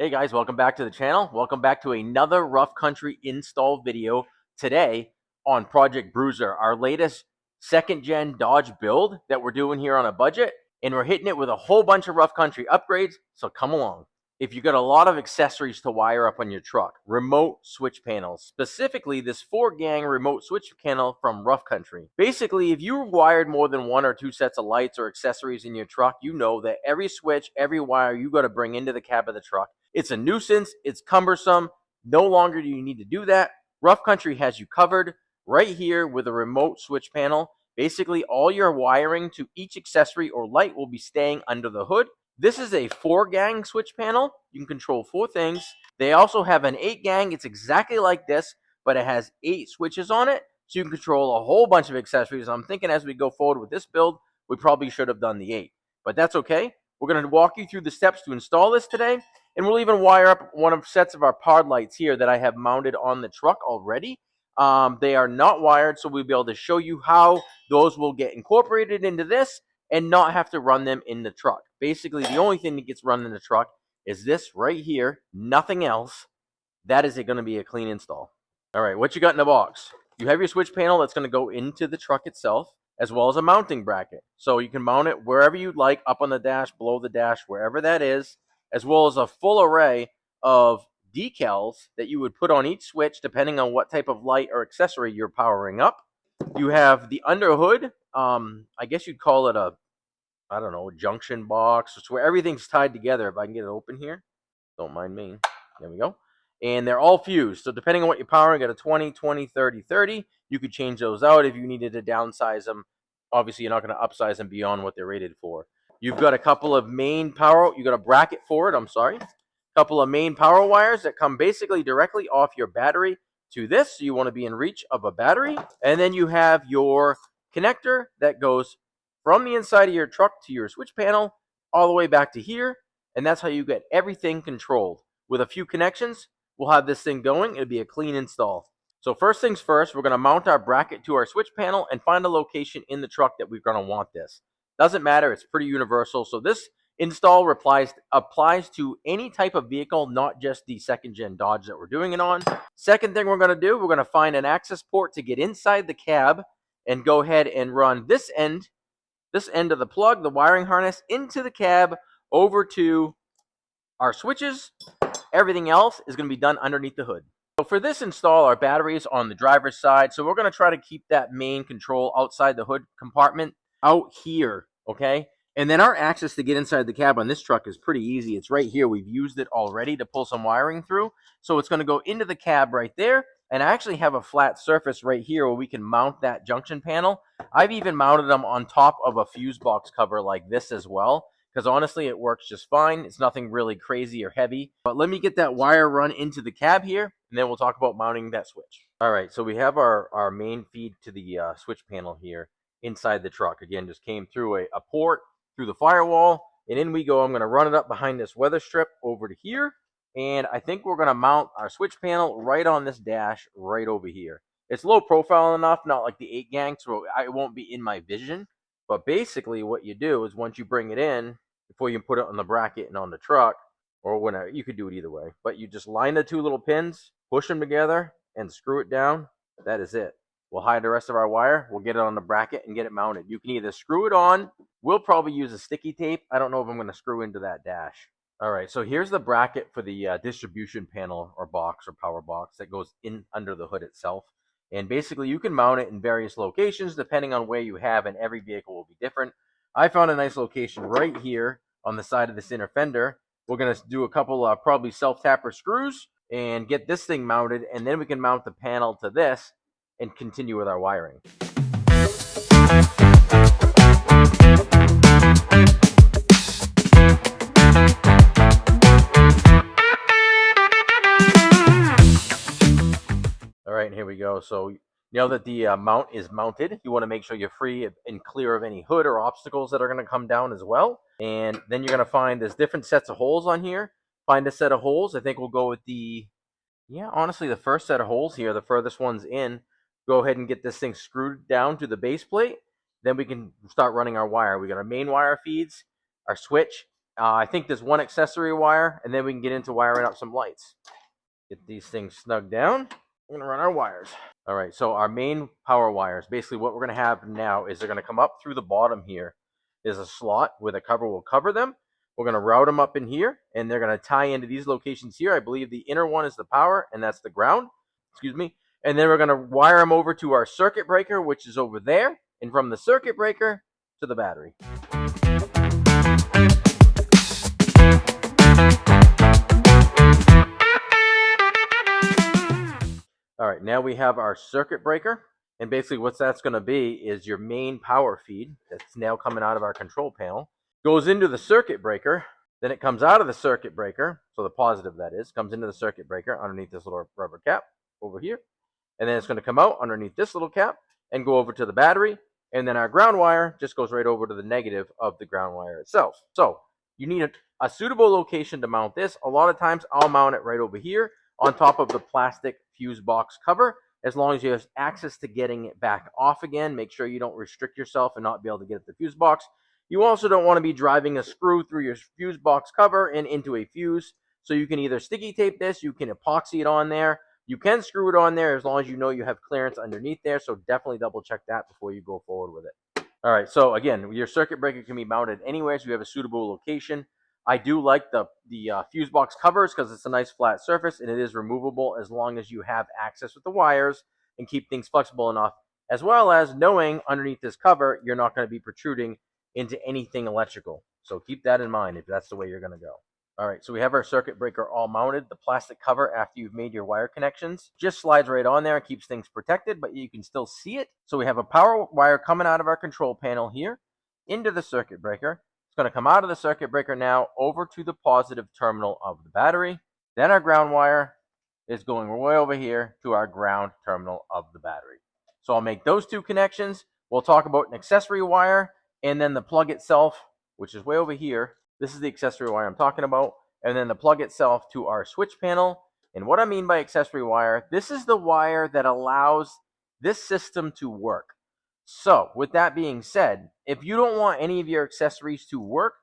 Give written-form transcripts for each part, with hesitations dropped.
Hey guys, welcome back to the channel. Welcome back to another rough country install video today on Project Bruiser, our latest second gen Dodge build that we're doing here on a budget, and we're hitting it with a whole bunch of rough country upgrades, so come along. If you got a lot of accessories to wire up on your truck, remote switch panels, specifically this 4-gang remote switch panel from Rough Country. Basically, if you wired more than 1 or 2 sets of lights or accessories in your truck, you know that every switch, every wire you got to bring into the cab of the truck, it's a nuisance, it's cumbersome. No longer do you need to do that. Rough Country has you covered right here with a remote switch panel. Basically, all your wiring to each accessory or light will be staying under the hood. This is a 4-gang switch panel. You can control 4 things. They also have an 8-gang. It's exactly like this, but it has 8 switches on it, so you can control a whole bunch of accessories. I'm thinking as we go forward with this build, we probably should have done the 8, but that's okay. We're going to walk you through the steps to install this today, and we'll even wire up one of sets of our pod lights here that I have mounted on the truck already. They are not wired, so we'll be able to show you how those will get incorporated into this and not have to run them in the truck. Basically, the only thing that gets run in the truck is this right here, nothing else. That is going to be a clean install. All right, what you got in the box? You have your switch panel that's going to go into the truck itself, as well as a mounting bracket. So you can mount it wherever you'd like, up on the dash, below the dash, wherever that is, as well as a full array of decals that you would put on each switch depending on what type of light or accessory you're powering up. You have the underhood. I guess you'd call it a, I don't know, junction box. It's where everything's tied together. If I can get it open here. Don't mind me. There we go. And they're all fused. So depending on what you're powering, you got a 20, 20, 30, 30. You could change those out if you needed to downsize them. Obviously, you're not going to upsize them beyond what they're rated for. You've got a couple of main power. You got a bracket for it. I'm sorry. A couple of main power wires that come basically directly off your battery to this. So you want to be in reach of a battery. And then you have your connector that goes from the inside of your truck to your switch panel all the way back to here. And that's how you get everything controlled. With a few connections, we'll have this thing going. It'll be a clean install. So first things first, we're going to mount our bracket to our switch panel and find a location in the truck that we're going to want this. Doesn't matter. It's pretty universal. So this install applies to any type of vehicle, not just the second gen Dodge that we're doing it on. Second thing we're going to do, we're going to find an access port to get inside the cab and go ahead and run this end of the plug, the wiring harness, into the cab over to our switches. Everything else is going to be done underneath the hood. So for this install, our battery is on the driver's side. So we're going to try to keep that main control outside the hood compartment out here, okay? And then our access to get inside the cab on this truck is pretty easy. It's right here. We've used it already to pull some wiring through. So it's going to go into the cab right there. And I actually have a flat surface right here where we can mount that junction panel. I've even mounted them on top of a fuse box cover like this as well, because honestly, it works just fine. It's nothing really crazy or heavy. But let me get that wire run into the cab here, and then we'll talk about mounting that switch. All right, so we have our main feed to the switch panel here inside the truck. Again, just came through a port, through the firewall, and in we go. I'm going to run it up behind this weather strip over to here, and I think we're going to mount our switch panel right on this dash right over here. It's low profile enough, not like the 8-gang, so it won't be in my vision. But basically what you do is once you bring it in, before you put it on the bracket and on the truck, or whenever, you could do it either way, but you just line the 2 little pins, push them together, and screw it down. That is it. We'll hide the rest of our wire. We'll get it on the bracket and get it mounted. You can either screw it on. We'll probably use a sticky tape. I don't know if I'm going to screw into that dash. All right, so here's the bracket for the distribution panel or box or power box that goes in under the hood itself. And basically, you can mount it in various locations depending on where you have, and every vehicle will be different. I found a nice location right here on the side of this inner fender. We're going to do a couple probably self-tapper screws and get this thing mounted, and then we can mount the panel to this and continue with our wiring. All right, here we go. So now that the mount is mounted, you want to make sure you're free and clear of any hood or obstacles that are going to come down as well. And then you're going to find there's different sets of holes on here. Find a set of holes. I think we'll go with honestly, the first set of holes here, the furthest one's in. Go ahead and get this thing screwed down to the base plate. Then we can start running our wire. We got our main wire feeds, our switch, I think there's one accessory wire, and then we can get into wiring up some lights. Get these things snug down. We're gonna run our wires. All right, so our main power wires, basically what we're gonna have now is they're gonna come up through the bottom here. There's a slot where the cover will cover them. We're gonna route them up in here, and they're gonna tie into these locations here. I believe the inner one is the power, and that's the ground. Excuse me. And then we're gonna wire them over to our circuit breaker, which is over there, and from the circuit breaker to the battery. All right, now we have our circuit breaker, and basically what that's going to be is your main power feed that's now coming out of our control panel, goes into the circuit breaker, then it comes out of the circuit breaker, so the positive that is, comes into the circuit breaker underneath this little rubber cap over here, and then it's going to come out underneath this little cap and go over to the battery, and then our ground wire just goes right over to the negative of the ground wire itself. So you need a suitable location to mount this. A lot of times I'll mount it right over here on top of the plastic fuse box cover, as long as you have access to getting it back off again. Make sure you don't restrict yourself and not be able to get at the fuse box. You also don't want to be driving a screw through your fuse box cover and into a fuse. So you can either sticky tape this, you can epoxy it on there, you can screw it on there as long as you know you have clearance underneath there. So definitely double check that before you go forward with it. All right, so again, your circuit breaker can be mounted anywhere, so you have a suitable location. I do like the fuse box covers because it's a nice flat surface and it is removable as long as you have access with the wires and keep things flexible enough, as well as knowing underneath this cover you're not going to be protruding into anything electrical. So keep that in mind if that's the way you're going to go. All right, so we have our circuit breaker all mounted. The plastic cover, after you've made your wire connections, just slides right on there and keeps things protected, but you can still see it. So we have a power wire coming out of our control panel here into the circuit breaker. It's going to come out of the circuit breaker now over to the positive terminal of the battery. Then our ground wire is going way over here to our ground terminal of the battery. So I'll make those two connections. We'll talk about an accessory wire and then the plug itself, which is way over here. This is the accessory wire I'm talking about. And then the plug itself to our switch panel. And what I mean by accessory wire, this is the wire that allows this system to work. So with that being said, if you don't want any of your accessories to work,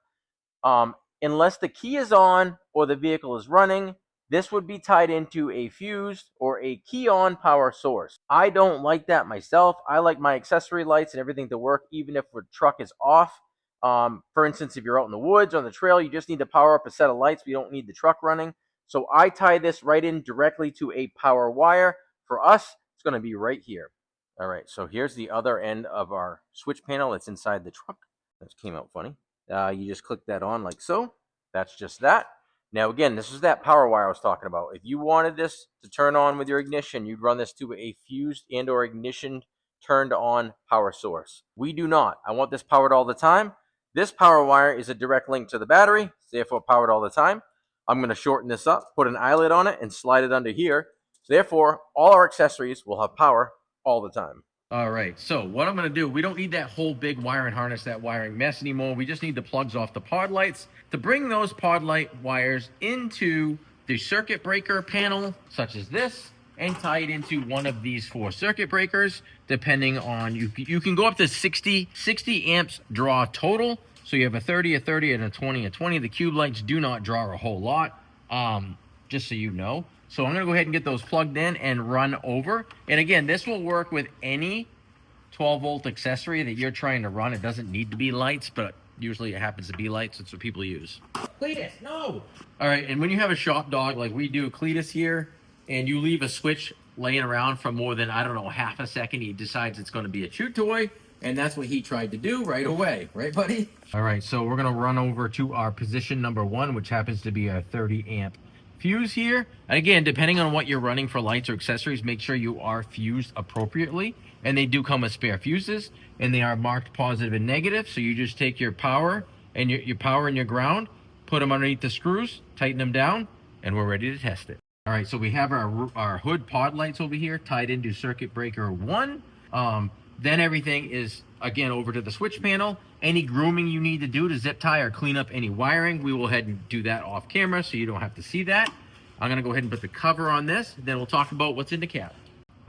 unless the key is on or the vehicle is running, this would be tied into a fused or a key on power source. I don't like that myself. I like my accessory lights and everything to work even if the truck is off. For instance, if you're out in the woods or on the trail, you just need to power up a set of lights, but you don't need the truck running. So I tie this right in directly to a power wire. For us, it's going to be right here. All right, so here's the other end of our switch panel. It's inside the truck. That came out funny. You just click that on like so. That's just that. Now, again, this is that power wire I was talking about. If you wanted this to turn on with your ignition, you'd run this to a fused and or ignition turned on power source. We do not. I want this powered all the time. This power wire is a direct link to the battery, therefore powered all the time. I'm going to shorten this up, put an eyelet on it, and slide it under here. Therefore, all our accessories will have power all the time. All right, so what I'm going to do, we don't need that whole big wiring harness, that wiring mess anymore. We just need the plugs off the pod lights to bring those pod light wires into the circuit breaker panel, such as this, and tie it into one of these 4 circuit breakers, depending on, you can go up to 60 amps draw total. So you have a 30, a 30, and a 20, a 20. The cube lights do not draw a whole lot, just so you know. So I'm going to go ahead and get those plugged in and run over. And again, this will work with any 12-volt accessory that you're trying to run. It doesn't need to be lights, but usually it happens to be lights. That's what people use. Cletus, no! All right, and when you have a shop dog like we do, Cletus here, and you leave a switch laying around for more than, I don't know, half a second, he decides it's going to be a chew toy. And that's what he tried to do right away. Right, buddy? All right, so we're going to run over to our position number 1, which happens to be a 30 amp fuse here. And again, depending on what you're running for lights or accessories, make sure you are fused appropriately. And they do come with spare fuses, and they are marked positive and negative. So you just take your power and your power and your ground, put them underneath the screws, tighten them down, and we're ready to test it. All right, so we have our hood pod lights over here tied into circuit breaker 1. Then everything is, again, over to the switch panel. Any grooming you need to do to zip tie or clean up any wiring, we will head and do that off camera so you don't have to see that. I'm going to go ahead and put the cover on this. Then we'll talk about what's in the cab.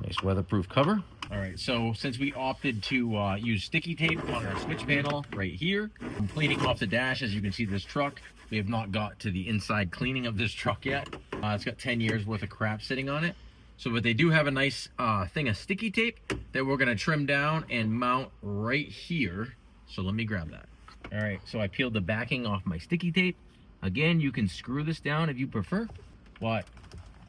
Nice weatherproof cover. All right, so since we opted to use sticky tape on our switch panel right here, I'm cleaning off the dash. As you can see, this truck We have not got to the inside cleaning of this truck yet. It's got 10 years worth of crap sitting on it. So, but they do have a nice thing of sticky tape that we're gonna trim down and mount right here. So let me grab that. All right, so I peeled the backing off my sticky tape. Again, you can screw this down if you prefer, but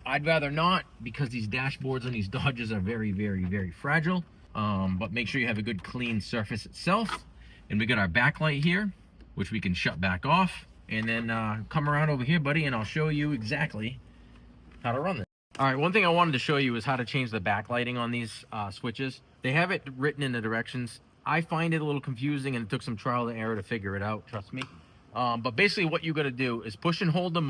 I'd rather not, because these dashboards on these Dodges are very, very, very fragile. But make sure you have a good clean surface itself. And we got our backlight here, which we can shut back off. And then come around over here, buddy, and I'll show you exactly how to run this. All right, one thing I wanted to show you is how to change the backlighting on these switches. They have it written in the directions. I find it a little confusing, and it took some trial and error to figure it out, trust me. But basically what you got to do is push and hold the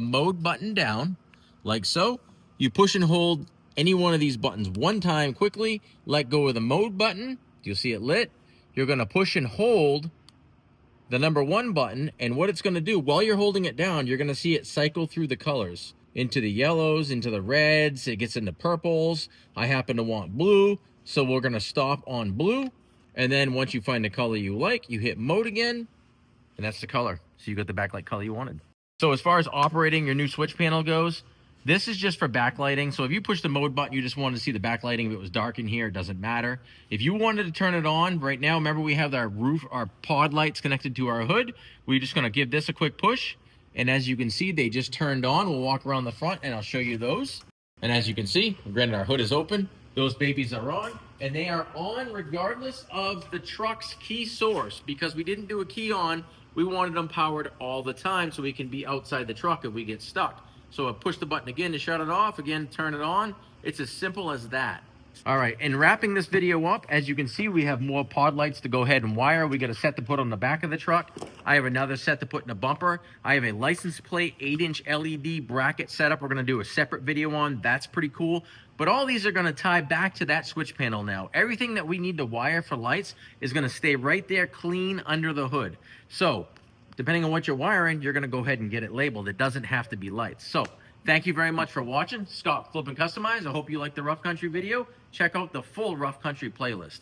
mode button down, like so. You push and hold any one of these buttons one time quickly, let go of the mode button, you'll see it lit. You're going to push and hold the number 1 button, and what it's going to do while you're holding it down, you're going to see it cycle through the colors into the yellows, into the reds, it gets into purples. I happen to want blue, so we're going to stop on blue, and then once you find the color you like, you hit mode again, and that's the color. So you got the backlight color you wanted. So as far as operating your new switch panel goes, this is just for backlighting. So if you push the mode button, you just wanted to see the backlighting. If it was dark in here, it doesn't matter. If you wanted to turn it on right now, remember we have our pod lights connected to our hood. We're just gonna give this a quick push. And as you can see, they just turned on. We'll walk around the front and I'll show you those. And as you can see, granted our hood is open, those babies are on. And they are on regardless of the truck's key source, because we didn't do a key on. We wanted them powered all the time so we can be outside the truck if we get stuck. So I push the button again to shut it off, again, turn it on. It's as simple as that. All right, and wrapping this video up, as you can see, we have more pod lights to go ahead and wire. We got a set to put on the back of the truck. I have another set to put in the bumper. I have a license plate 8-inch LED bracket setup we're gonna do a separate video on. That's pretty cool. But all these are gonna tie back to that switch panel now. Everything that we need to wire for lights is gonna stay right there clean under the hood. So, depending on what you're wiring, you're gonna go ahead and get it labeled. It doesn't have to be lights. So, thank you very much for watching. Scott Flip and Customize. I hope you liked the Rough Country video. Check out the full Rough Country playlist.